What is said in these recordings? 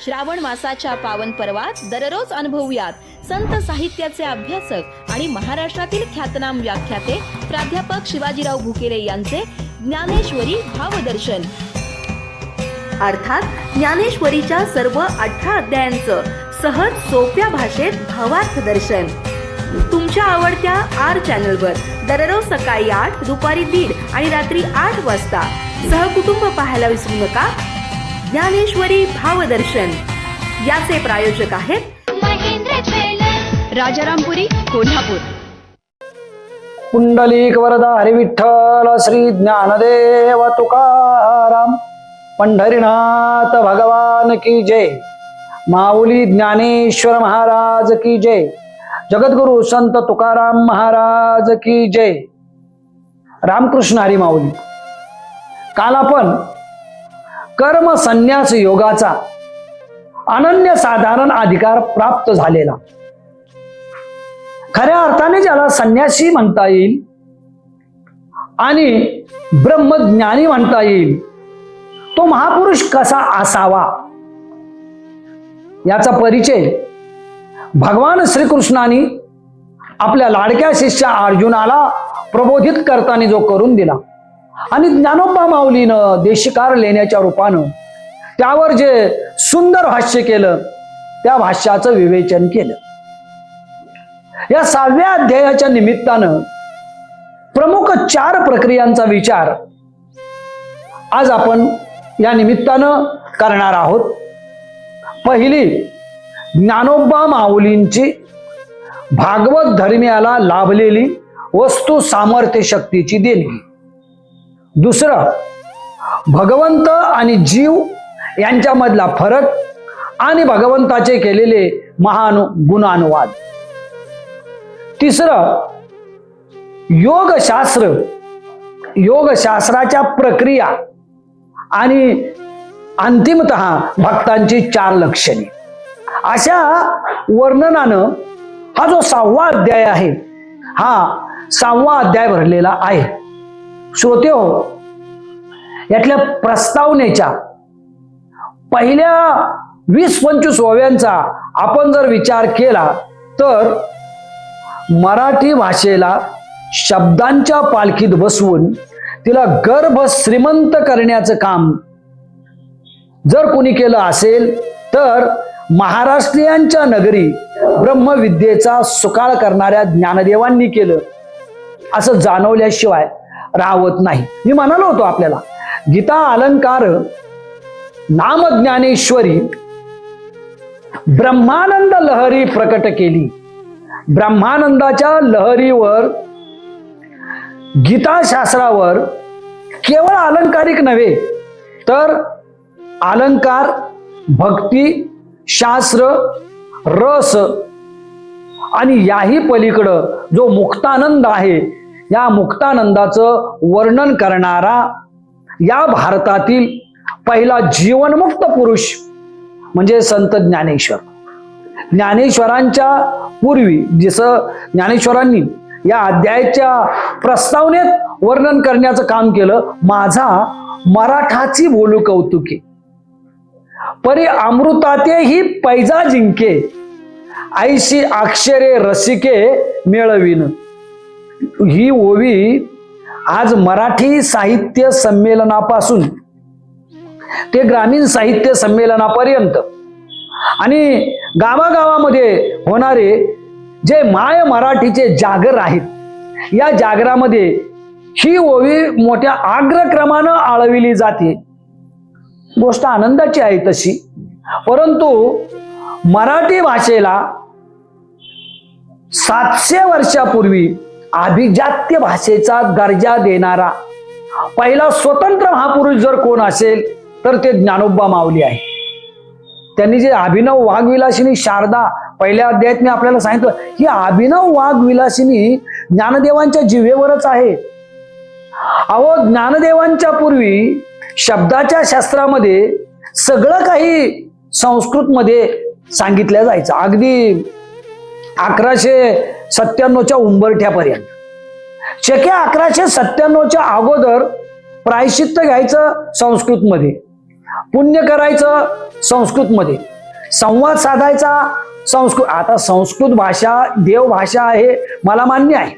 श्रावण मासाच्या पावन पर्वात दररोज अनुभवूयात संत साहित्याचे अभ्यासक आणि महाराष्ट्रातील ख्यातनाम व्याख्याते प्राध्यापक शिवाजीराव भुकेले यांचे ज्ञानेश्वरी भावदर्शन, अर्थात ज्ञानेश्वरीच्या सर्व 18 अध्यायांचं सहज सोप्या भाषेत भावार्थ दर्शन तुमच्या आवडत्या आर चॅनलवर दररोज सकाळी 8, दुपारी 1:30 आणि रात्री 8 वाजता सहकुटुंब पाहायला विसरू नका. ज्ञानेश्वरी भावदर्शन याचे प्रायोजक आहेत महेंद्र ज्वेलर्स, राजारामपुरी, कोल्हापूर. पुंडलिक वरदा हरिविठ्ठल श्री ज्ञानदेव तुकाराम. पंढरीनाथ भगवान की जय. माऊली ज्ञानेश्वर महाराज की जय. जगद्गुरु संत तुकाराम महाराज की जय. रामकृष्ण हरी माऊली. काल आपण कर्म संन्यास योगाचा अनन्यसाधारण अधिकार प्राप्त झालेला, खऱ्या अर्थाने ज्याला संन्यासी म्हणता येईल आणि ब्रह्मज्ञानी म्हणता येईल, तो महापुरुष कसा असावा याचा परिचय भगवान श्रीकृष्णाने आपल्या लाडक्या शिष्य अर्जुनाला प्रबोधित करताना जो करून दिला आणि ज्ञानोबा माऊलीनं देशिकार लेण्याच्या रूपानं त्यावर जे सुंदर भाष्य केलं, त्या भाष्याचं विवेचन केलं. या 6व्या अध्यायाच्या निमित्तानं प्रमुख 4 प्रक्रियांचा विचार आज आपण या निमित्तानं करणार आहोत. पहिली, ज्ञानोबा माऊलींची भागवत धर्मियाला लाभलेली वस्तू सामर्थ्य शक्तीची देणगी. दुसरं, भगवंत आणि जीव यांच्यामधला फरक आणि भगवंताचे केलेले महान गुणानुवाद. तिसरं, योगशास्त्र, योगशास्त्राच्या प्रक्रिया आणि अंतिमतः भक्तांची 4 लक्षणे. अशा वर्णनानं हा जो 6वा अध्याय आहे, हा 6वा अध्याय भरलेला आहे. श्रोते हो, यातल्या प्रस्तावनेच्या पहिल्या 20-25 ओव्यांचा आपण जर विचार केला तर मराठी भाषेला शब्दांच्या पालखीत बसवून तिला गर्भ श्रीमंत करण्याचं काम जर कोणी केलं असेल तर महाराष्ट्रीयांच्या नगरी ब्रह्मविद्येचा सुकाळ करणाऱ्या ज्ञानदेवांनी केलं असं जाणवल्याशिवाय राहत नाही. मी म्हणालो होतो आपल्याला, गीता अलंकार नामज्ञानेश्वरी ब्रह्मानंद लहरी प्रकट केली. ब्रह्मानंदाच्या लहरीवर, गीताशास्त्रावर केवळ अलंकारिक नव्हे तर अलंकार, भक्ती, शास्त्र, रस आणि याही पलीकडं जो मुक्तानंद आहे, या मुक्तानंदाचं वर्णन करणारा या भारतातील पहिला जीवनमुक्त पुरुष म्हणजे संत ज्ञानेश्वर. ज्ञानेश्वरांच्या पूर्वी जसं ज्ञानेश्वरांनी या अध्यायाच्या प्रस्तावनेत वर्णन करण्याचं काम केलं, माझा मराठाची बोलू कौतुके, परी अमृतातेही पैजा जिंके, ऐशी अक्षरे रसिके मिळविन. ही ओवी आज मराठी साहित्य संमेलनापासून ते ग्रामीण साहित्य संमेलनापर्यंत आणि गावागावामध्ये होणारे जे माय मराठीचे जागर आहेत, या जागरामध्ये ही ओवी मोठ्या अग्रक्रमानं आळविली जाते. गोष्ट आनंदाची आहे तशी, परंतु मराठी भाषेला 700 वर्षापूर्वी अभिजात्य भाषेचा दर्जा देणारा पहिला स्वतंत्र महापुरुष जर कोण असेल तर ते ज्ञानोबा माऊली आहे. त्यांनी जे अभिनव वाघविलासिनी शारदा पहिल्या अध्यायात मी आपल्याला सांगितलं, ही अभिनव वाघविलासिनी ज्ञानदेवांच्या जिव्हेवरच आहे. अहो, ज्ञानदेवांच्या पूर्वी शब्दाच्या शास्त्रामध्ये सगळं काही संस्कृत मध्ये सांगितलं जायचं, अगदी 1197च्या उंबरठ्यापर्यंत. शक्य 1197च्या अगोदर प्रायश्चित्त घ्यायचं संस्कृत मध्ये, पुण्य करायचं संस्कृतमध्ये, संवाद साधायचा संस्कृत. आता संस्कृत भाषा देव भाषा आहे मला मान्य आहे,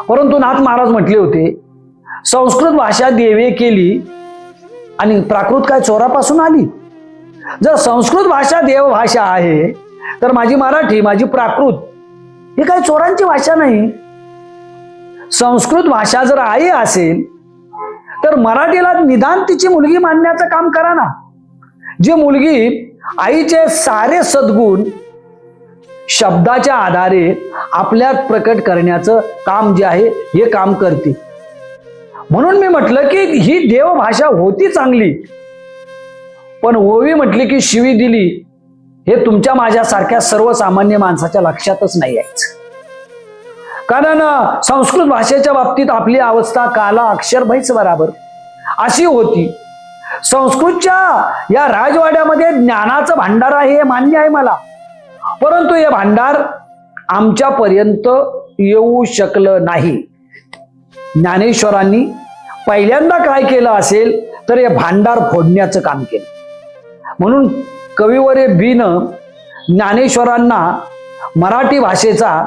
परंतु नाथ महाराज म्हटले होते संस्कृत भाषा देवे केली आणि प्राकृत काय चोरापासून आली. जर संस्कृत भाषा देव भाषा आहे तर माझी मराठी, माझी प्राकृत ही काही चोरांची भाषा नाही. संस्कृत भाषा जर आई असेल तर मराठीला निदान तिची मुलगी मानण्याचं काम करा ना. जी मुलगी आईचे सारे सद्गुण शब्दाच्या आधारे आपल्यात प्रकट करण्याचं काम जे आहे हे काम करते. म्हणून मी म्हटलं की ही देव भाषा होती चांगली, पण ओवी म्हटली की शिवी दिली हे तुमच्या माझ्यासारख्या सर्वसामान्य माणसाच्या लक्षातच नाही यायचं. कारण संस्कृत भाषेच्या बाबतीत आपली अवस्था काला अक्षर भैस बराबर अशी होती. संस्कृतच्या या राजवाड्यामध्ये ज्ञानाचं भांडार आहे हे मान्य आहे मला, परंतु हे भांडार आमच्यापर्यंत येऊ शकलं नाही. ज्ञानेश्वरांनी पहिल्यांदा काय केलं असेल तर हे भांडार फोडण्याचं काम केलं. म्हणून कविवरे बीन ज्ञानेश्वरांना मराठी भाषेचा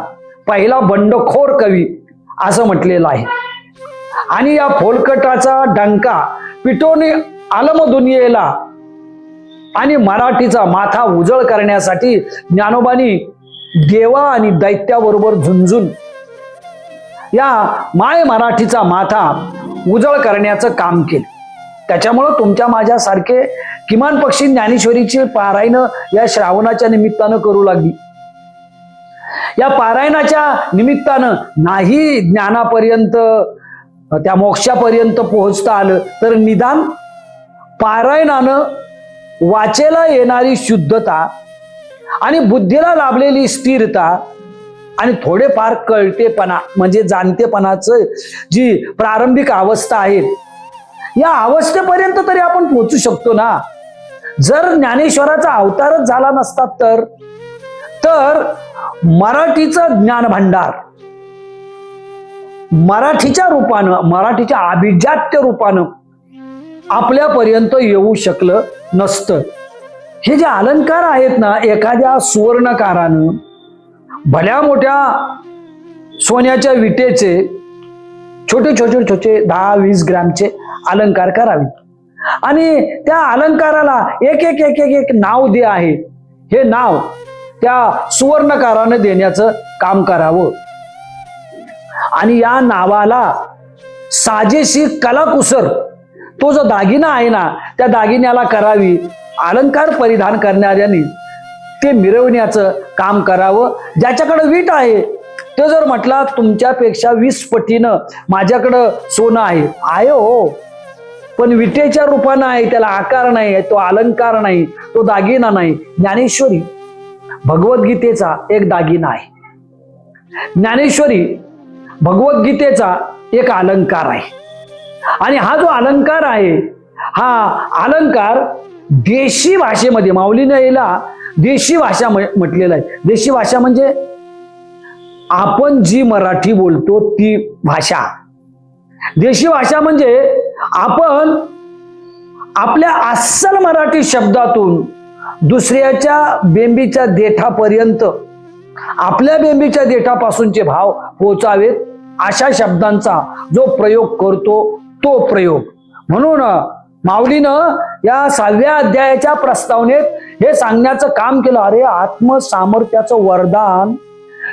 पहिला बंडखोर कवी असं म्हटलेलं आहे. आणि या फोलकटाचा डंका पिटोनी आलम दुनियेला आणि मराठीचा माथा उजळ करण्यासाठी ज्ञानोबांनी देवा आणि दैत्याबरोबर झुंजून या माय मराठीचा माथा उजळ करण्याचं काम केलं. त्याच्यामुळं तुमच्या माझ्यासारखे किमान पक्षी ज्ञानेश्वरीची पारायण या श्रावणाच्या निमित्तानं करू लागली. या पारायणाच्या निमित्तानं नाही ज्ञानापर्यंत त्या मोक्षापर्यंत पोहोचता आलं तर निदान पारायणानं वाचेला येणारी शुद्धता आणि बुद्धीला लाभलेली स्थिरता आणि थोडेफार कळतेपणा म्हणजे जाणतेपणाचं जी प्रारंभिक अवस्था आहे या अवस्थेपर्यंत तरी आपण पोहोचू शकतो ना. जर ज्ञानेश्वराचा अवतारच झाला नसता तर मराठीचं ज्ञान भांडार मराठीच्या रूपानं, मराठीच्या अभिजात्य रूपानं आपल्यापर्यंत येऊ शकलं नसतं. हे जे अलंकार आहेत ना, एखाद्या सुवर्णकारानं भल्या मोठ्या सोन्याच्या विटेचे छोटे छोटे छोटे 10-20 ग्रॅमचे अलंकार करावे आणि त्या अलंकाराला एक एक एक एक एक नाव दे आहे. हे नाव त्या सुवर्णकारानं देण्याचं काम करावं आणि या नावाला साजेशी कलाकुसर तो जो दागिना आहे ना त्या दागिन्याला करावी. अलंकार परिधान करणाऱ्यांनी ते मिरवण्याचं काम करावं. ज्याच्याकडे वीट आहे तो जर म्हटला तुमच्यापेक्षा 20 पटीनं माझ्याकडं सोनं आहे हो, पण विटेच्या रूपानं आहे, त्याला आकार नाही, तो अलंकार नाही, तो दागिना नाही. ज्ञानेश्वरी भगवद्गीतेचा एक दागिना आहे. ज्ञानेश्वरी भगवद्गीतेचा एक अलंकार आहे आणि हा जो अलंकार आहे हा अलंकार देशी भाषेमध्ये माऊलीने याला देशी भाषा म्हटलेला आहे. देशी भाषा म्हणजे आपण जी मराठी बोलतो ती भाषा. देशी भाषा म्हणजे आपण आपल्या अस्सल मराठी शब्दातून दुसऱ्याच्या बेंबीच्या देठापर्यंत आपल्या बेंबीच्या देठापासूनचे भाव पोचावेत अशा शब्दांचा जो प्रयोग करतो तो प्रयोग. म्हणून माऊलीनं या 6व्या अध्यायाच्या प्रस्तावनेत हे सांगण्याचं काम केलं. अरे आत्मसामर्थ्याचं वरदान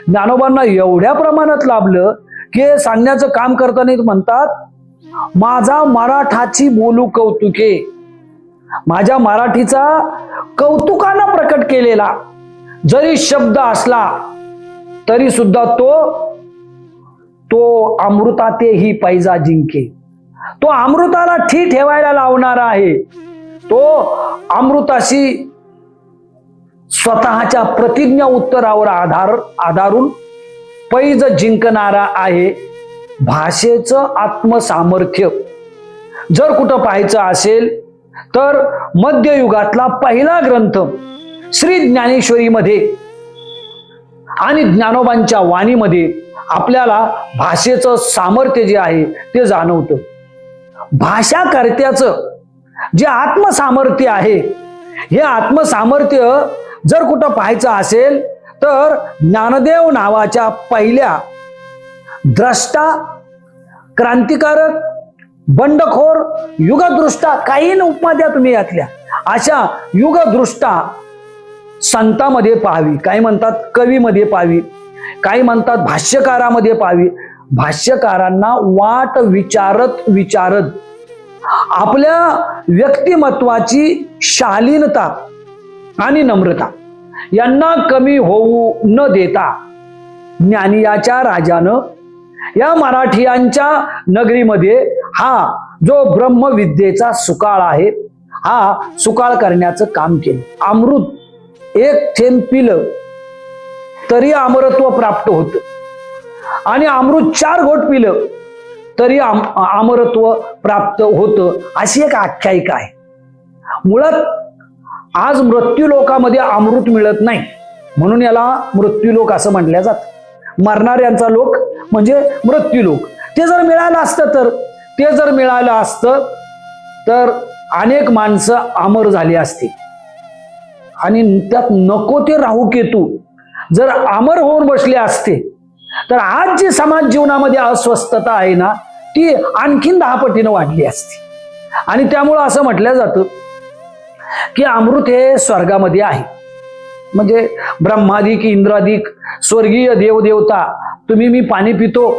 ज्ञानोबांना एवढ्या प्रमाणात लाभलं की सांगण्याचं काम करताना म्हणतात माझा मराठाची बोलू कौतुके. माझ्या मराठीचा कौतुकानं प्रकट केलेला जरी शब्द असला तरी सुद्धा तो अमृतातेही पैजा जिंके. तो अमृताला ठी ठेवायला लावणारा आहे. तो अमृताशी स्वतःच्या प्रतिज्ञा उत्तरावर आधारून पैज जिंकणारा आहे. भाषेचं आत्मसामर्थ्य जर कुठं पाहायचं असेल तर मध्ययुगातला पहिला ग्रंथ श्री ज्ञानेश्वरीमध्ये आणि ज्ञानोबांच्या वाणीमध्ये आपल्याला भाषेचं सामर्थ्य जे आहे ते जाणवतं. भाषाकर्त्याचं जे आत्मसामर्थ्य आहे, हे आत्मसामर्थ्य जर कुठं पाहायचं असेल तर ज्ञानदेव नावाच्या पहिल्या द्रष्टा, क्रांतिकारक, बंडखोर, युगदृष्टा, काही उपमा द्या तुम्ही यातल्या, अशा युगदृष्टा संतांमध्ये पाहावी. काही म्हणतात कवीमध्ये पाहावी, काही म्हणतात भाष्यकारामध्ये पाहावी. भाष्यकारांना वाट विचारत विचारत आपल्या व्यक्तिमत्वाची शालीनता आणि नम्रता यांना कमी होऊ न देता ज्ञानियाच्या राजानं या मराठियांच्या नगरीमध्ये हा जो ब्रह्मविद्येचा सुकाळ आहे, हा सुकाळ करण्याचं काम केलं. अमृत एक थेंब पिलं तरी अमरत्व प्राप्त होत, आणि अमृत 4 घोट पिलं तरी अमरत्व प्राप्त होतं, अशी एक आख्यायिका आहे. मुळात आज मृत्यूलोकामध्ये अमृत मिळत नाही, म्हणून याला मृत्यूलोक असं म्हटलं जातं. मरणाऱ्यांचा लोक म्हणजे मृत्यूलोक. ते जर मिळालं असतं तर अनेक माणसं अमर झाली असती, आणि त्यात नको ते राहुकेतू जर अमर होऊन बसले असते तर आज जी समाज जीवनामध्ये अस्वस्थता आहे ना, ती आणखीन 10 पटीनं वाढली असती. आणि त्यामुळं असं म्हटलं जातं की अमृत हे स्वर्गामध्ये आहे. म्हणजे ब्रह्मादिक, इंद्रादिक, स्वर्गीय देवदेवता तुम्ही मी पाणी पितो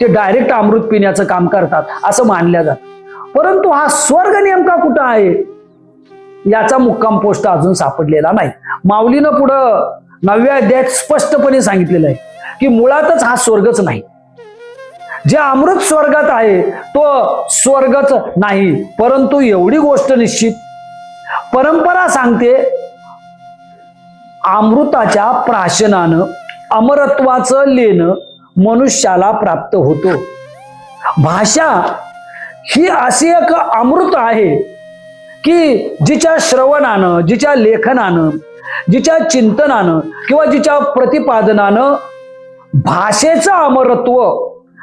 ते डायरेक्ट अमृत पिण्याचं काम करतात असं मानलं जातं. परंतु हा स्वर्ग नेमका कुठं आहे याचा मुक्काम पोस्ट अजून सापडलेला नाही. माऊलीनं पुढं 9व्या अध्यायात स्पष्टपणे सांगितलेलं आहे की मुळातच हा स्वर्गच नाही. जे अमृत स्वर्गात आहे तो स्वर्गच नाही. परंतु एवढी गोष्ट निश्चित परंपरा सांगते, अमृताच्या प्राशनानं अमरत्वाचं लेणं मनुष्याला प्राप्त होतो. भाषा ही अशी एक अमृत आहे की जिच्या श्रवणानं, जिच्या लेखनानं, जिच्या चिंतनानं किंवा जिच्या प्रतिपादनानं भाषेचं अमरत्व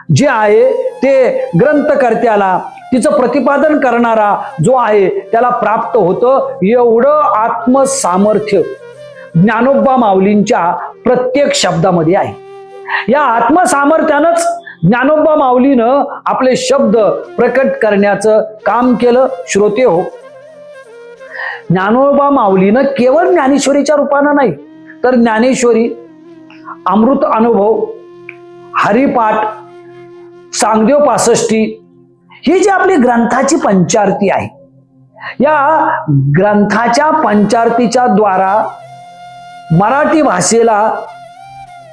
जे आहे ते ग्रंथकर्त्याला, तिचं प्रतिपादन करणारा जो आहे त्याला प्राप्त होतं. एवढं आत्मसामर्थ्य ज्ञानोबा माऊलींच्या प्रत्येक शब्दामध्ये आहे. या आत्मसामर्थ्यानंच ज्ञानोबा माऊलीनं आपले शब्द प्रकट करण्याचं काम केलं. श्रोते हो, ज्ञानोबा माऊलीनं केवळ ज्ञानेश्वरीच्या रूपानं नाही तर ज्ञानेश्वरी, अमृत अनुभव, हरिपाठ, चांगदेव 65 ही जी आपली ग्रंथाची पंचारती आहे, या ग्रंथाच्या पंचारतीच्या द्वारा मराठी भाषेला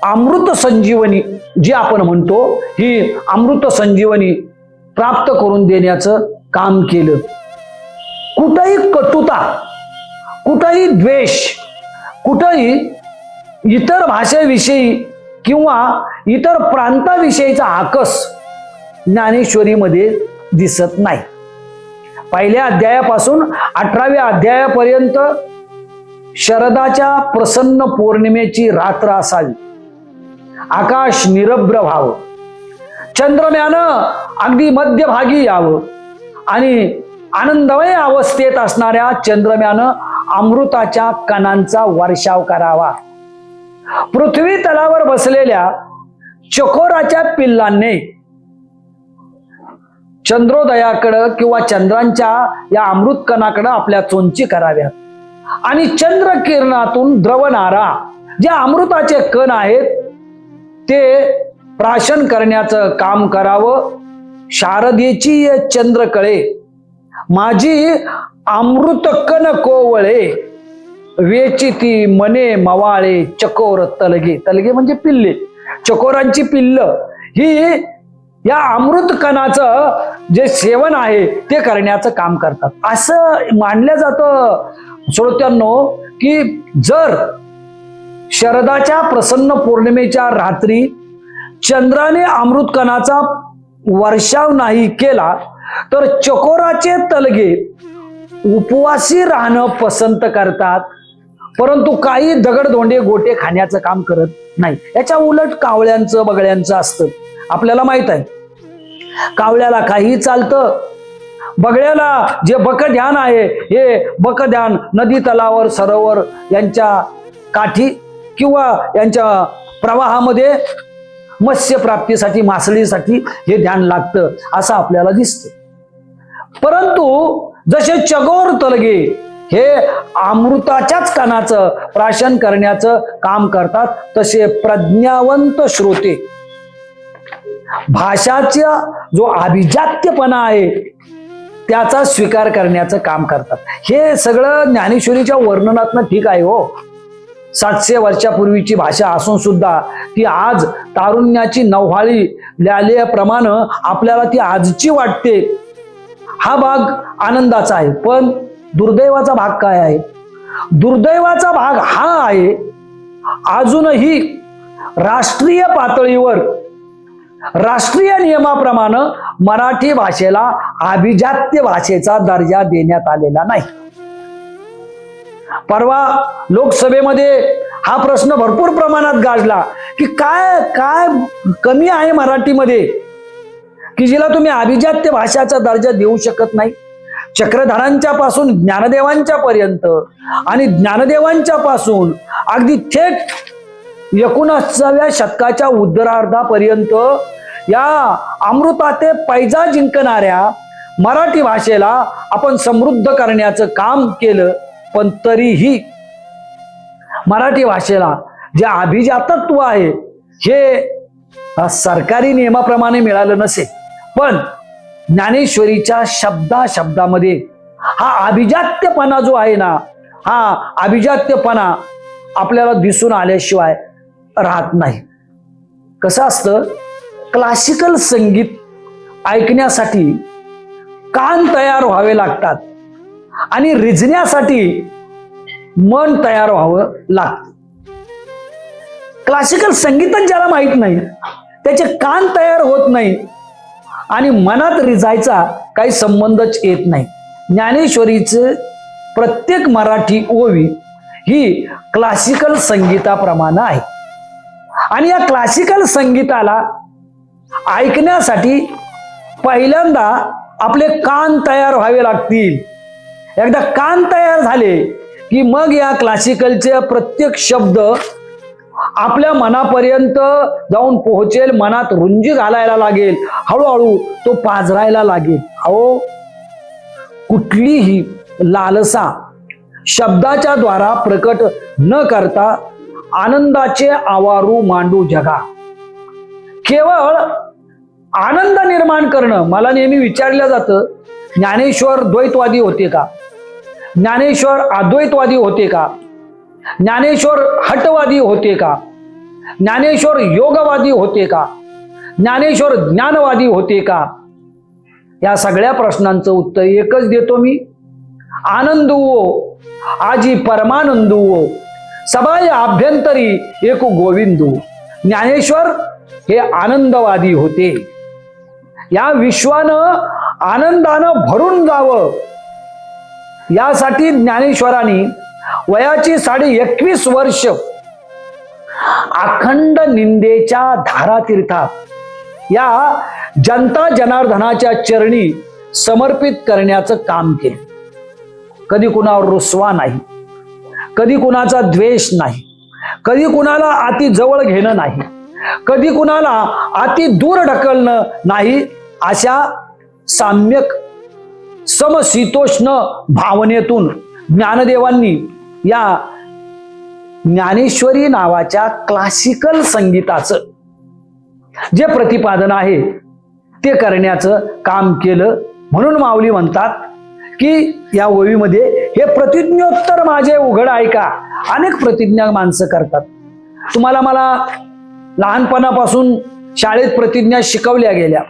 अमृत संजीवनी जी आपण म्हणतो, ही अमृत संजीवनी प्राप्त करून देण्याचं काम केलं. कुठंही कटुता, कुठंही द्वेष, कुठंही इतर भाषेविषयी किंवा इतर प्रांताविषयीचा आकस ज्ञानेश्वरीमध्ये दिसत नाही. पहिल्या अध्यायापासून 18व्या अध्यायापर्यंत शरदाच्या प्रसन्न पौर्णिमेची रात्र असावी, आकाश निरभ्र व्हावं, चंद्रम्यानं अगदी मध्यभागी यावं आणि आनंदमय अवस्थेत असणाऱ्या चंद्रम्यानं अमृताच्या कणांचा वर्षाव करावा. पृथ्वी तलावर बसलेल्या चकोराच्या पिल्लांनी चंद्रोदयाकडं किंवा चंद्रांच्या या अमृत कणाकडं आपल्या चोंची कराव्यात आणि चंद्र किरणातून द्रवणारा जे अमृताचे कण आहेत ते प्राशन करण्याचं काम करावं. शारदेची चंद्रकळे माझी अमृत कण कोवळे, वेचिती मने मवाळे चकोर तलगे. तलगे म्हणजे पिल्ले, चकोरांची पिल्ल ही या अमृत कणाचं जे सेवन आहे ते करण्याचं काम करतात. असं मानलं जातं श्रोत्यांनो की जर शरदाच्या प्रसन्न पौर्णिमेच्या रात्री चंद्राने अमृत कणाचा वर्षाव नाही केला तर चकोराचे तलगे उपवासी राहणं पसंत करतात, परंतु काही दगडधोंडे गोटे खाण्याचं काम करत नाही. याच्या उलट कावळ्यांचं, बगळ्यांचं असतं. आपल्याला माहित आहे कावळ्याला काही चालतं, बगड्याला जे बकध्यान आहे हे बकध्यान नदी तलावर सरोवर यांच्या काठी किंवा यांच्या प्रवाहामध्ये मत्स्य प्राप्तीसाठी मासळीसाठी हे ध्यान लागतं असं आपल्याला दिसतं. परंतु जसे चगोर तलगे हे अमृताच्याच कणाचं प्राशन करण्याचं काम करतात, तसे प्रज्ञावंत श्रोते भाषाचा जो अभिजात्यपणा आहे त्याचा स्वीकार करण्याचं काम करतात. हे सगळं ज्ञानेश्वरीच्या वर्णनातनं ठीक आहे हो. 700 वर्षापूर्वीची भाषा असून सुद्धा ती आज तारुण्याची नव्हाळी ल्याल्याप्रमाणे आपल्याला ती आजची वाटते. हा भाग आनंदाचा आहे. पण दुर्दैवाचा भाग काय आहे? दुर्दैवाचा भाग हा आहे, अजूनही राष्ट्रीय पातळीवर राष्ट्रीय नियमाप्रमाणे मराठी भाषेला अभिजात्य भाषेचा दर्जा देण्यात आलेला नाही. परवा लोकसभेमध्ये हा प्रश्न भरपूर प्रमाणात गाजला की काय काय कमी आहे मराठीमध्ये की जिला तुम्ही अभिजात्य भाषाचा दर्जा देऊ शकत नाही. चक्रधरांच्या पासून ज्ञानदेवांच्या पर्यंत आणि ज्ञानदेवांच्या पासून अगदी थेट 19व्या शतकाच्या उत्तरार्धापर्यंत या अमृताते पैजा जिंकणाऱ्या मराठी भाषेला आपण समृद्ध करण्याचं काम केलं. पण तरीही मराठी भाषेला जे अभिजातत्व आहे हे सरकारी नियमाप्रमाणे मिळालं नसेल, पण ज्ञानेश्वरीच्या शब्दामध्ये हा अभिजात्यपणा जो आहे ना, हा अभिजात्यपणा आपल्याला दिसून आल्याशिवाय राहत नाही. कसं असतं, क्लासिकल संगीत ऐकण्यासाठी कान तयार व्हावे लागतात आणि रिझण्यासाठी मन तयार व्हावं लागतं. क्लासिकल संगीतच ज्याला माहित नाही त्याचे कान तयार होत नाही आणि मनात रिझायचा काही संबंधच येत नाही. ज्ञानेश्वरीचे प्रत्येक मराठी ओवी ही क्लासिकल संगीताप्रमाणे आहे आणि या क्लासिकल संगीताला ऐकण्यासाठी पहिल्यांदा आपले कान तयार व्हावे लागतील. एकदा कान तयार झाले की मग या क्लासिकलचे प्रत्येक शब्द आपल्या मनापर्यंत जाऊन पोहोचेल, मनात रुंजी घालायला लागेल, हळूहळू तो पाझरायला लागेल. अहो, कुठलीही लालसा शब्दाच्या द्वारा प्रकट न करता आनंदाचे आवारू मांडू जगा. केवळ आनंद निर्माण करणं. मला नेहमी विचारलं जातं, ज्ञानेश्वर द्वैतवादी होते का? ज्ञानेश्वर अद्वैतवादी होते का? ज्ञानेश्वर हटवादी होते का? ज्ञानेश्वर योगवादी होते का? ज्ञानेश्वर ज्ञानवादी होते का? या सगळ्या प्रश्नांचं उत्तर एकच देतो मी, आनंदवो आजी परमानंदवो सबाय आभ्यंतरी एक गोविंदू. ज्ञानेश्वर हे आनंदवादी होते. या विश्वानं आनंदानं भरून जावं यासाठी ज्ञानेश्वरांनी वयाची 21.5 वर्ष अखंड निंदेच्या धारातीर्थात या जनता जनार्दनाच्या चरणी समर्पित करण्याचं काम केलं. कधी कुणावर रुसवा नाही, कधी कुणाचा द्वेष नाही, कधी कुणाला अति जवळ घेणं नाही, कधी कुणाला अति दूर ढकलणं नाही. अशा साम्यक समशीतोष्ण भावनेतून ज्ञानदेवांनी या ज्ञानेश्वरी नावाच्या क्लासिकल संगीताचं जे प्रतिपादन आहे ते करण्याचं काम केलं. म्हणून माऊली म्हणतात की या ओवीमध्ये हे प्रतिज्ञोत्तर माझे उघड ऐका. अनेक प्रतिज्ञा माणसं करतात. तुम्हाला मला लहानपणापासून शाळेत प्रतिज्ञा शिकवल्या गेल्या,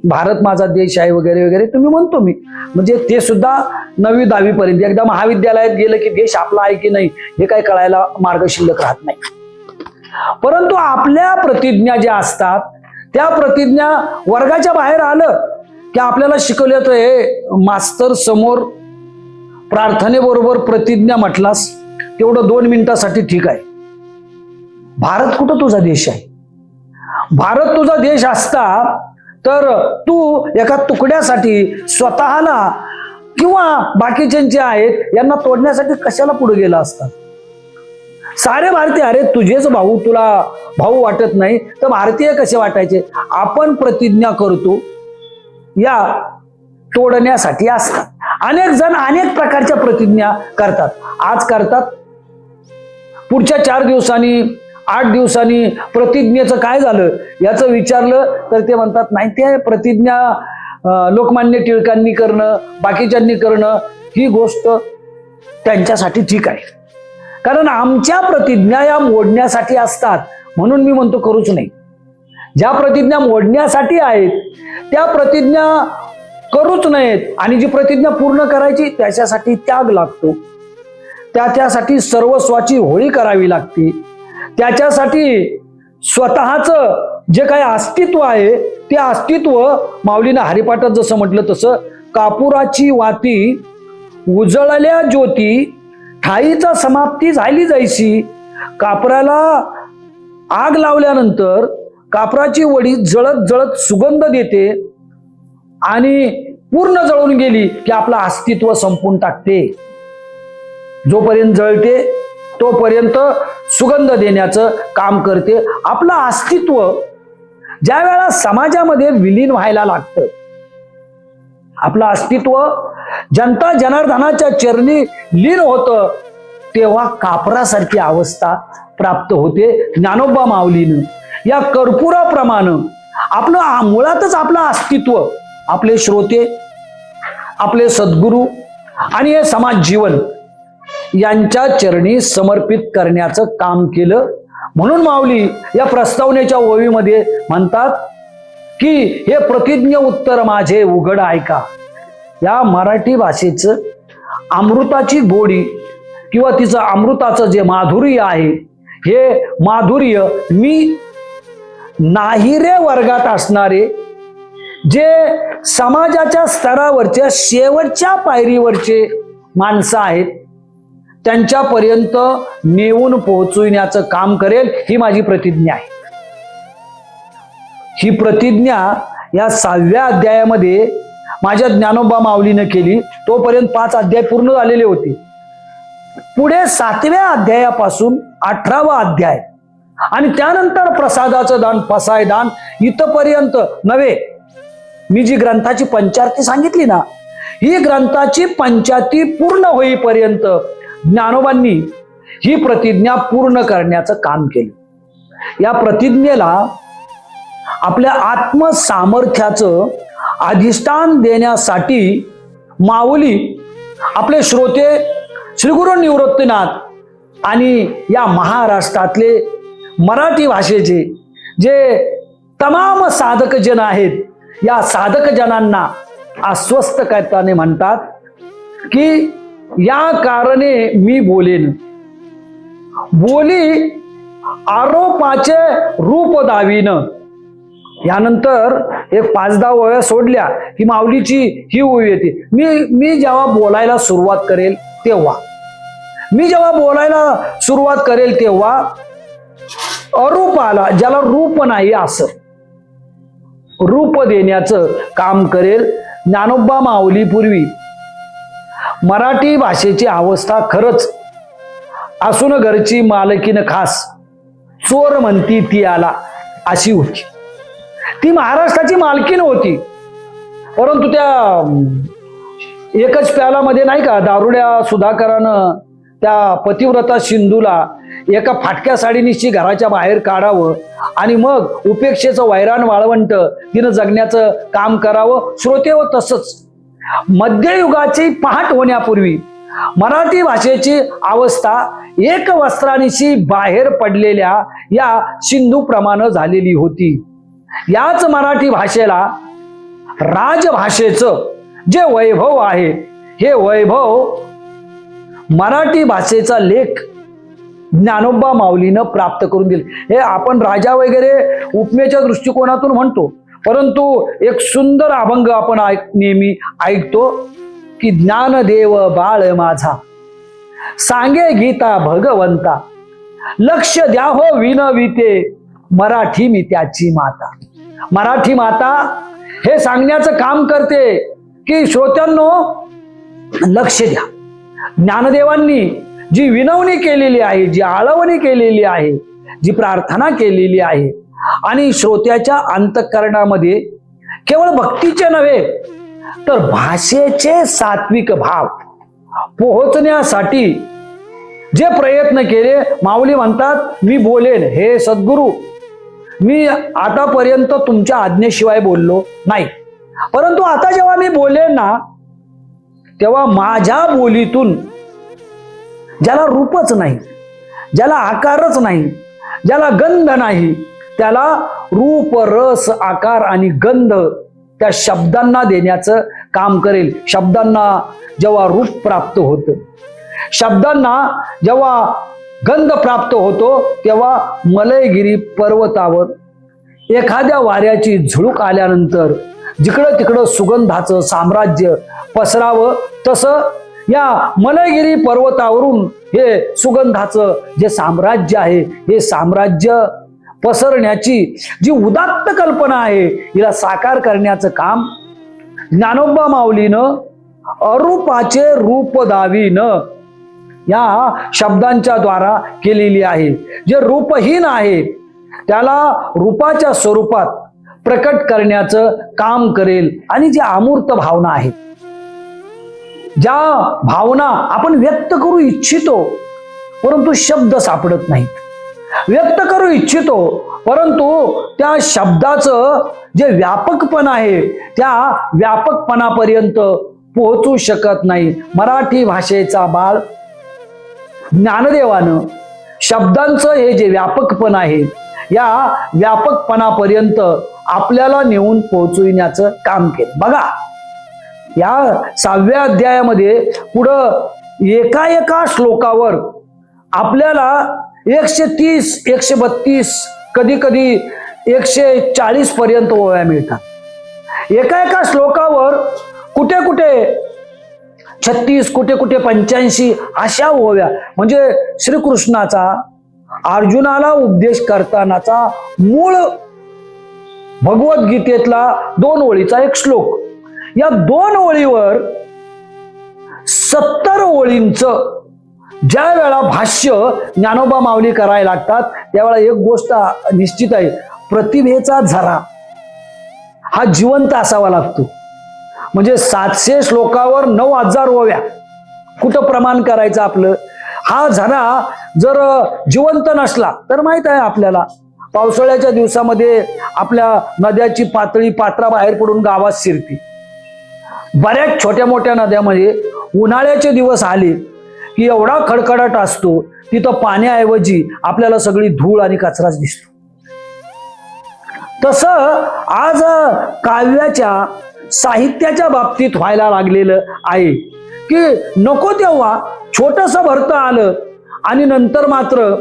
भारत माझा देश आहे वगैरे वगैरे तुम्ही म्हणतो मी, म्हणजे ते सुद्धा 9वी 10वी पर्यंत. एकदा महाविद्यालयात गेलं की देश आपला आहे की नाही हे काय कळायला मार्ग शिल्लक राहत नाही. परंतु आपल्या प्रतिज्ञा ज्या असतात त्या प्रतिज्ञा वर्गाच्या बाहेर आलं की आपल्याला शिकवलं तर हे मास्तर समोर प्रार्थनेबरोबर प्रतिज्ञा म्हटलास तेवढं 2 मिनिटासाठी ठीक आहे. भारत कुठं तुझा देश आहे? भारत तुझा देश असता तर तू एका तुकड्यासाठी स्वतःला किंवा बाकीच्यांचे आहेत यांना तोडण्यासाठी कशाला पुढे गेला असता? सारे भारतीय, अरे तुझेच भाऊ तुला भाऊ वाटत नाही तर भारतीय कसे वाटायचे? आपण प्रतिज्ञा करतो या तोडण्यासाठी असतात. अनेक जण अनेक प्रकारच्या प्रतिज्ञा करतात. आज करतात, पुढच्या 4 दिवसांनी 8 दिवसांनी प्रतिज्ञेचं काय झालं याचं विचारलं तर ते म्हणतात नाही, ते प्रतिज्ञा लोकमान्य टिळकांनी करणं, बाकीच्यांनी करणं ही गोष्ट त्यांच्यासाठी ठीक आहे, कारण आमच्या प्रतिज्ञा या मोडण्यासाठी असतात. म्हणून मी म्हणतो करूच नाही. ज्या प्रतिज्ञा मोडण्यासाठी आहेत त्या प्रतिज्ञा करूच नाहीत. आणि जी प्रतिज्ञा पूर्ण करायची त्याच्यासाठी त्याग लागतो, त्यासाठी सर्वस्वाची होळी करावी लागते, त्याच्यासाठी स्वतःचं जे काही अस्तित्व आहे ते अस्तित्व माऊलीनं हरिपाठात जसं म्हटलं तसं कापुराची वाती उजळल्या ज्योती ठाईचा समाप्ती झाली जैसी. कापराला आग लावल्यानंतर कापराची वडी जळत जळत सुगंध देते आणि पूर्ण जळून गेली की आपलं अस्तित्व संपून टाकते. जोपर्यंत जळते तोपर्यंत सुगंध देण्याचं काम करते. आपलं अस्तित्व ज्या वेळा समाजामध्ये विलीन व्हायला लागतं, आपलं अस्तित्व जनता जनार्दनाच्या चरणी लीन होतं, तेव्हा कापरासारखी अवस्था प्राप्त होते. ज्ञानोबा माऊलीनं या कर्पुराप्रमाणे आपलं मुळातच आपलं अस्तित्व, आपले श्रोते, आपले सद्गुरू आणि हे समाज जीवन यांच्या चरणी समर्पित करण्याचं काम केलं. म्हणून माऊली या प्रस्तावनेच्या ओळीमध्ये म्हणतात की हे प्रतिज्ञ उत्तर माझे उघड ऐका. या मराठी भाषेचं अमृताची गोडी किंवा तिचं अमृताचं जे माधुर्य आहे, हे माधुर्य मी नाहिरे वर्गात असणारे जे समाजाच्या स्तरावरच्या शेवटच्या पायरीवरचे माणसं आहेत त्यांच्यापर्यंत नेऊन पोहोचविण्याचं काम करेल, ही माझी प्रतिज्ञा आहे. ही प्रतिज्ञा या 6व्या अध्यायामध्ये माझ्या ज्ञानोबा माऊलीनं केली. तोपर्यंत 5 अध्याय पूर्ण झालेले होते. पुढे 7व्या अध्यायापासून 18वा अध्याय आणि त्यानंतर प्रसादाचं दान, फसाय दान इथपर्यंत नव्हे. मी जी ग्रंथाची पंचारती सांगितली ना, ही ग्रंथाची पंचारती पूर्ण होईपर्यंत ज्ञानोबांनी ही प्रतिज्ञा पूर्ण करण्याचं काम केलं. या प्रतिज्ञेला आपल्या आत्मसामर्थ्याचं अधिष्ठान देण्यासाठी माऊली आपले श्रोते श्री गुरु निवृत्तीनाथ आणि या महाराष्ट्रातले मराठी भाषेचे जे तमाम साधक जन आहेत, या साधक जनांना आश्वस्त करताना म्हणतात की या कारणे मी बोलेन. बोली आरोपाचे रूप दावीन. यानंतर एक 5-10 ओव्या सोडल्या की माऊलीची ही ओवी येते. मी जेव्हा बोलायला सुरुवात करेल तेव्हा अरूपाला, ज्याला रूप नाही असं रूप देण्याचं काम करेल. ज्ञानोबा माऊली पूर्वी मराठी भाषेची अवस्था खरंच असून घरची मालकीन खास चोर म्हणती ती आला अशी होती. ती महाराष्ट्राची मालकीन होती, परंतु त्या एकच प्यालामध्ये नाही का दारुड्या सुधाकरानं त्या पतिव्रता सिंधूला एका फाटक्या साडीनिशी घराच्या बाहेर काढावं आणि मग उपेक्षेचं वैराण वाळवंट तिनं जगण्याचं काम करावं. श्रोते व तसंच मध्ययुगाची पहाट होण्यापूर्वी मराठी भाषेची अवस्था एक वस्त्रानिशी बाहेर पडलेल्या या सिंधूप्रमाणे झालेली होती. याच मराठी भाषेला राजभाषेचं जे वैभव आहे, हे वैभव मराठी भाषेचा लेख ज्ञानोबा माऊलीनं प्राप्त करून दिले. हे आपण राजा वगैरे उपमेच्या दृष्टिकोनातून म्हणतो, परंतु एक सुंदर अभंग आपण नेहमी ऐकतो की ज्ञानदेव बाळ माझा सांगे गीता भगवंता, लक्ष द्या हो विनविते मराठी मी त्याची माता. मराठी माता हे सांगण्याचं काम करते की श्रोत्यांनो लक्ष द्या. ज्ञानदेवांनी जी विनवणी केलेली आहे, जी आळवणी केलेली आहे, जी प्रार्थना केलेली आहे आणि श्रोत्याच्या अंतःकरणामध्ये केवळ भक्तीचे नव्हे तर भाषेचे सात्विक भाव पोहोचण्यासाठी जे प्रयत्न केले, माऊली म्हणतात मी बोलेन हे सद्गुरू, मी आतापर्यंत तुमच्या आज्ञेशिवाय बोललो नाही, परंतु आता जेव्हा मी बोलेन ना तेव्हा माझ्या बोलीतून ज्याला रूपच नाही, ज्याला आकारच नाही, ज्याला गंध नाही, त्याला रूप रस आकार आणि गंध त्या शब्दांना देण्याचं काम करेल. शब्दांना जेव्हा रूप प्राप्त होतं, शब्दांना जेव्हा गंध प्राप्त होतो, तेव्हा मलयगिरी पर्वतावर एखाद्या वाऱ्याची झुळूक आल्यानंतर जिकडं तिकडं सुगंधाचं साम्राज्य पसरावं, तसं या मलयगिरी पर्वतावरून हे सुगंधाचं जे साम्राज्य आहे, हे साम्राज्य पसरण्याची जी उदात्त कल्पना आहे, हिला साकार करण्याचं काम ज्ञानोबा माऊलीनं अरूपाचे रूप दावीनं या शब्दांच्या द्वारा केलेली आहे. जे रूपहीन आहे त्याला रूपाच्या स्वरूपात प्रकट करण्याचं काम करेल. आणि जी अमूर्त भावना आहे, ज्या भावना आपण व्यक्त करू इच्छितो परंतु शब्द सापडत नाहीत, व्यक्त करू इच्छितो परंतु त्या शब्दाचं जे व्यापकपण आहे त्या व्यापकपणापर्यंत पोहोचू शकत नाही. मराठी भाषेचा बाळ ज्ञानदेवानं शब्दांचं हे जे व्यापकपण आहे, या व्यापकपणापर्यंत आपल्याला नेऊन पोहोचविण्याचं काम केलं. बघा, या 6व्या अध्यायामध्ये पुढं एका श्लोकावर आपल्याला 130, 132, कधी कधी 140 पर्यंत ओव्या मिळतात. एका श्लोकावर कुठे कुठे 36, कुठे कुठे 85 अशा ओव्या. म्हणजे श्रीकृष्णाचा अर्जुनाला उपदेश करतानाचा मूळ भगवद्गीतेतला 2 ओळीचा एक श्लोक. या 2 ओळीवर 70 ओळींचं ज्या वेळा भाष्य ज्ञानोबा माऊली करायला लागतात, त्यावेळा एक गोष्ट निश्चित आहे, प्रतिभेचा झरा हा जिवंत असावा लागतो. म्हणजे 700 श्लोकावर 9000 ओव्या कुठं प्रमाण करायचं आपलं. हा झरा जर जिवंत नसला तर माहित आहे आपल्याला, पावसाळ्याच्या दिवसामध्ये आपल्या नद्याची पात्राबाहेर पडून गावात शिरते. बऱ्याच छोट्या मोठ्या नद्यामध्ये उन्हाळ्याचे दिवस आले की एवढा खडखडाट असतो, तिथं पाण्याऐवजी आपल्याला सगळी धूळ आणि कचराच दिसतो. तसं आज काव्याच्या साहित्याच्या बाबतीत व्हायला लागलेलं आहे की नको तेव्हा छोटंसं भरतं आलं आणि नंतर मात्र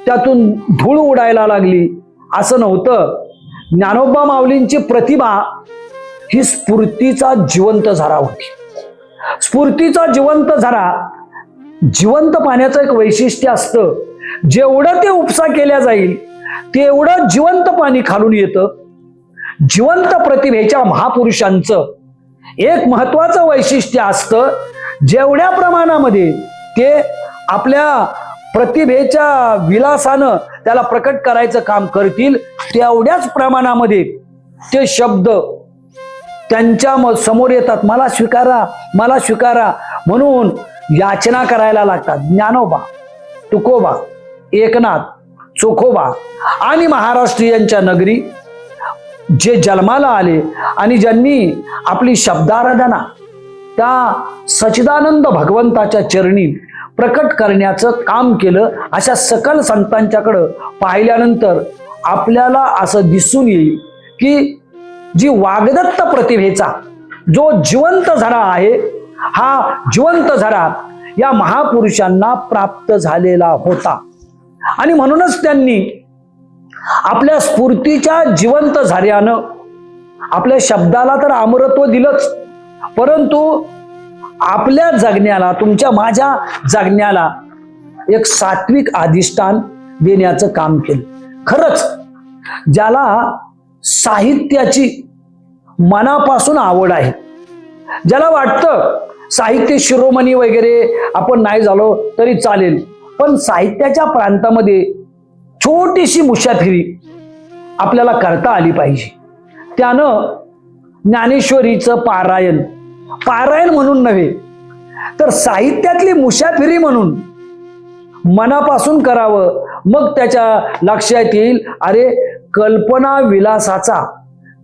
त्यातून धूळ उडायला लागली, असं नव्हतं. ज्ञानोबा माऊलींची प्रतिभा ही स्फूर्तीचा जिवंत झरा होती. स्फूर्तीचा जिवंत झरा, जिवंत पाण्याचं एक वैशिष्ट्य असतं, जेवढं ते उपसा केल्या जाईल तेवढं जिवंत पाणी खालून येतं. जिवंत प्रतिभेच्या महापुरुषांचं एक महत्वाचं वैशिष्ट्य असतं, जेवढ्या प्रमाणामध्ये ते आपल्या प्रतिभेच्या विलासानं त्याला प्रकट करायचं काम करतील, तेवढ्याच प्रमाणामध्ये ते शब्द त्यांच्या समोर येतात. मला स्वीकारा, मला स्वीकारा म्हणून याचना करायला लागतात. ज्ञानोबा, तुकोबा, एकनाथ, चोखोबा आणि महाराष्ट्रीयांच्या नगरी जे जन्माला आले आणि ज्यांनी आपली शब्दाराधना त्या सच्चिदानंद भगवंताच्या चरणी प्रकट करण्याचं काम केलं, अशा सकल संतांच्याकडं पाहिल्यानंतर आपल्याला असं दिसून येईल की जी वाग्दत्त प्रतिभेचा जो जिवंत झरा आहे, हा जिवंत झरा या महापुरुषांना प्राप्त झालेला होता. आणि म्हणूनच त्यांनी आपल्या स्फूर्तीच्या जिवंत झऱ्यानं आपल्या शब्दाला तर अमरत्व दिलंच, परंतु आपल्या जगण्याला, तुमच्या माझ्या जगण्याला एक सात्विक अधिष्ठान देण्याचं काम केलं. खरंच ज्याला साहित्याची मनापासून आवड आहे. ज्याला वाटतं साहित्य शिरोमणी वगैरे आपण नाही झालो तरी चालेल, पण साहित्याच्या प्रांतामध्ये छोटीशी मुसाफिरी आपल्याला करता आली पाहिजे. त्यानं ज्ञानेश्वरीचं पारायण म्हणून नव्हे तर साहित्यातली मुसाफिरी म्हणून मनापासून करावं. मग त्याच्या लक्षात येईल, अरे कल्पना विलासाचा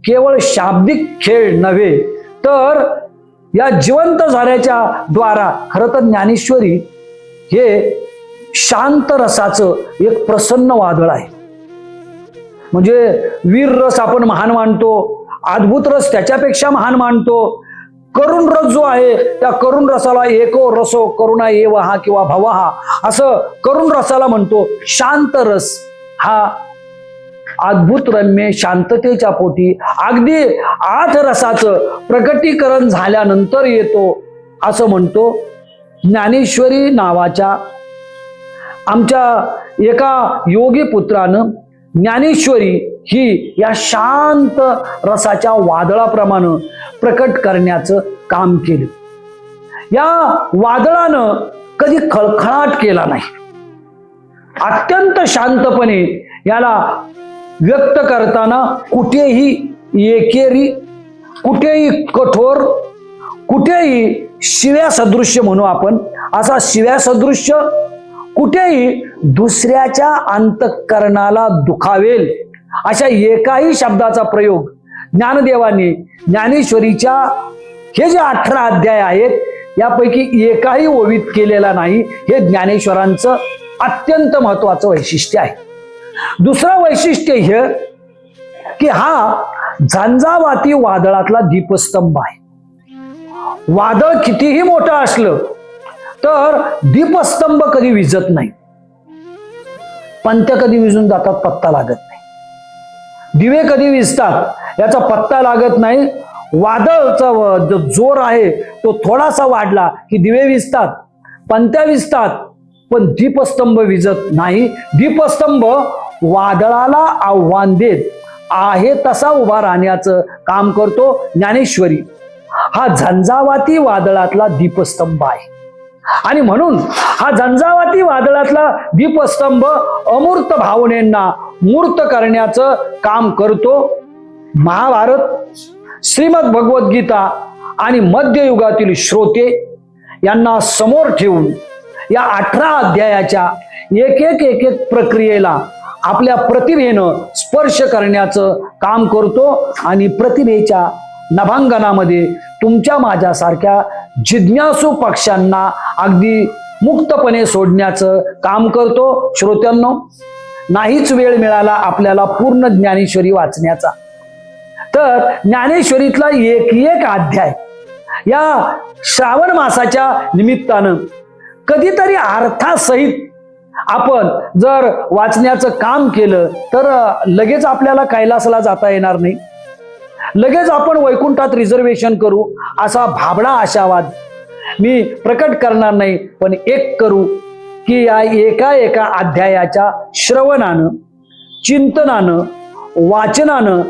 केवळ शाब्दिक खेळ नव्हे तर या जिवंत झाल्याच्या द्वारा खरं तर ज्ञानेश्वरी हे शांत रसाचं एक प्रसन्न वादळ आहे. म्हणजे वीर रस आपण महान मानतो, अद्भुत रस त्याच्यापेक्षा महान मानतो. करुण रस जो आहे त्या करुण रसाला एको रसो करुणा एवहा किंवा भवहा असं करुण रसाला म्हणतो. शांत रस हा अद्भुत रम्य शांततेच्या पोटी अगदी 8 रसाचं प्रकटीकरण झाल्यानंतर येतो असं म्हणतो. ज्ञानेश्वरी नावाच्या आमच्या एका योगी पुत्रानं ज्ञानेश्वरी ही या शांत रसाच्या वादळाप्रमाणे प्रकट करण्याचं काम केलं. या वादळानं कधी खळखळाट केला नाही. अत्यंत शांतपणे याला व्यक्त करताना कुठेही एकेरी, कुठेही कठोर, कुठेही शिव्या सदृश्य म्हणू आपण असा शिव्या सदृश्य, कुठेही दुसऱ्याच्या अंतःकरणाला दुखावेल अशा एकाही शब्दाचा प्रयोग ज्ञानदेवांनी ज्ञानेश्वरीच्या हे जे 18 अध्याय आहेत यापैकी एकाही ओवीत केलेला नाही. हे ज्ञानेश्वरांचं अत्यंत महत्वाचं वैशिष्ट्य आहे. दुसरं वैशिष्ट्य हे की हा झंझावाती वादळातला दीपस्तंभ आहे. वादळ कितीही मोठं असलं तर दीपस्तंभ कधी विझत नाही. पंत्या कधी विझून जातात पत्ता लागत नाही. दिवे कधी विझतात याचा पत्ता लागत नाही. वादळचा जो जोर आहे तो थोडासा वाढला की दिवे विझतात, पंत्या विझतात, पण दीपस्तंभ विझत नाही. दीपस्तंभ वादळाला आव्हान देत आहे तसा उभा राहण्याचं काम करतो. ज्ञानेश्वरी हा झंझावाती वादळातला दीपस्तंभ आहे आणि म्हणून हा झंझावाती वादळातला दीपस्तंभ अमूर्त भावनेंना मूर्त करण्याचं काम करतो. महाभारत, श्रीमद भगवद्गीता आणि मध्ययुगातील श्रोते यांना समोर ठेवून या 18 अध्यायाच्या एक एक प्रक्रियेला आपल्या प्रतिभेनं स्पर्श करण्याचं काम करतो आणि प्रतिभेच्या नभांगणामध्ये तुमच्या माझ्यासारख्या जिज्ञासू पक्षांना अगदी मुक्तपणे सोडण्याचं काम करतो. श्रोत्यांनो, नाहीच वेळ मिळाला आपल्याला पूर्ण ज्ञानेश्वरी वाचण्याचा तर ज्ञानेश्वरीतला एक अध्याय या श्रावण मासाच्या निमित्तानं कधीतरी अर्थासहित आपण जर वाचण्याचं काम केलं तर लगेच आपल्याला कैलासला जाता येणार नाही. लगेच आपण वैकुंठात रिझर्वेशन करू असा भाबडा आशावाद मी प्रकट करणार नाही. पण एक करू की या एका अध्यायाच्या श्रवणानं, चिंतनानं, वाचनानं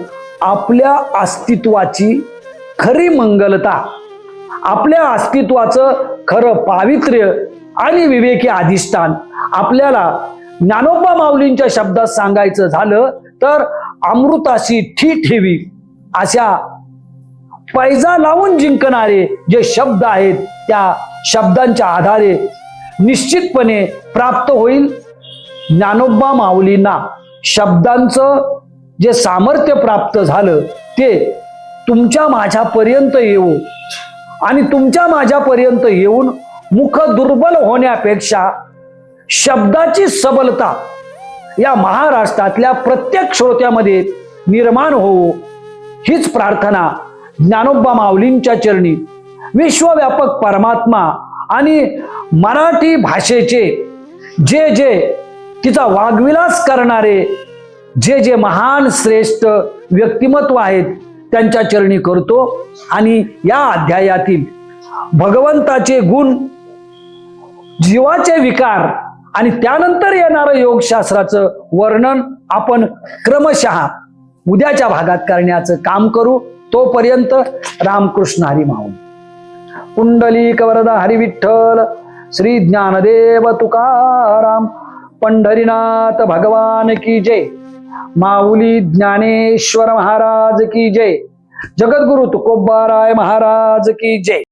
आपल्या अस्तित्वाची खरी मंगलता, आपल्या अस्तित्वाचं खरं पावित्र्य आणि विवेकी अधिष्ठान आपल्याला ज्ञानोबा माऊलींच्या शब्दात सांगायचं झालं तर अमृताशी ठेवी अशा पैजा लावून जिंकणारे जे शब्द आहेत त्या शब्दांच्या आधारे निश्चितपणे प्राप्त होईल. ज्ञानोबा माऊलींना शब्दांचं जे सामर्थ्य प्राप्त झालं ते तुमच्या माझ्यापर्यंत येऊ आणि तुमच्या माझ्यापर्यंत येऊन मुख दुर्बल होण्यापेक्षा शब्दाची सबलता या महाराष्ट्रातल्या प्रत्येक श्रोत्यामध्ये निर्माण होवो हीच प्रार्थना ज्ञानोबा माऊलींच्या चरणी विश्वव्यापक परमात्मा आणि मराठी भाषेचे जे तिचा वाग्विलास करणारे जे महान श्रेष्ठ व्यक्तिमत्व आहेत त्यांच्या चरणी करतो. आणि या अध्यायातील भगवंताचे गुण, जीवाचे विकार आणि त्यानंतर येणारं योगशास्त्राचं वर्णन आपण क्रमशः उद्याच्या भागात करण्याचं काम करू. तोपर्यंत रामकृष्ण हरी माऊली. पुंडलिक वरदा हरी विठ्ठल, श्री ज्ञानदेव तुकाराम, पंढरीनाथ भगवान की जय, माऊली ज्ञानेश्वर महाराज की जय, जगद्गुरु तुकोबाराय महाराज की जय.